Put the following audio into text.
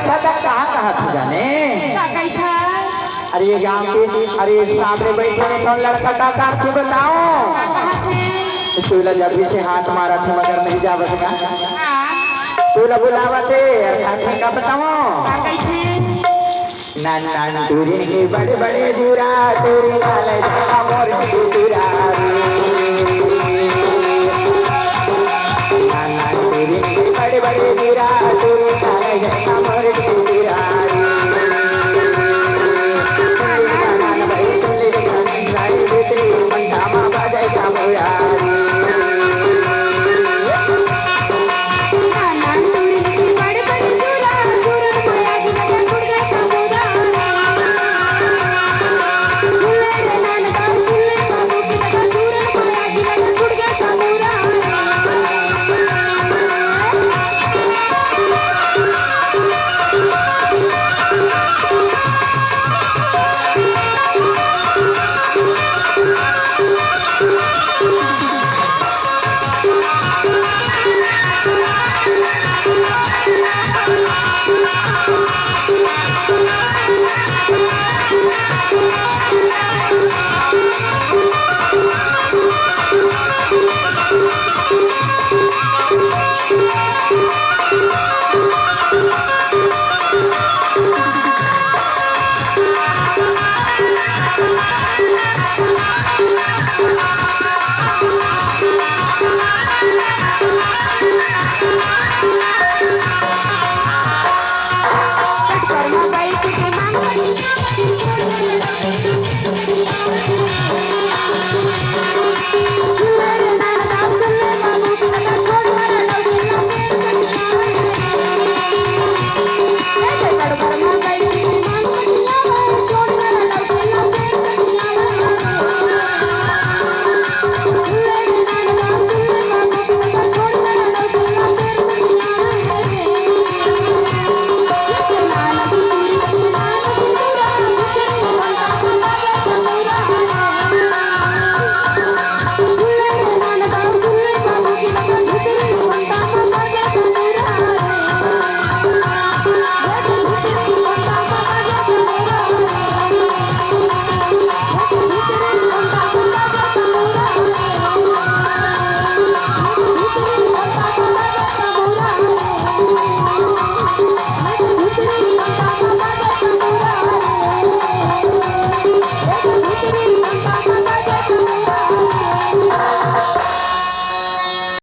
था कहाँ कहाँ थी जाने? अरे ये गाँव के अरे सामने बैठे ने कौन लड़का का काम क्यों बताओ? तूला जब भी से हाथ मारा थे मगर नहीं जा बसगा। तूला बुलावा थे खाने का बताओ? नान नान दूरी के बड़े बड़े दूरा दूरी नाले जहाँ मोर दूरा नान नान दूरी के बड़े बड़े दूरा दूरी नाले जहाँ मोर दूरा नान भाई तुले नान बेतरी पंजामा बाजाए कामोया कर्मा बाई तुझे मांगणी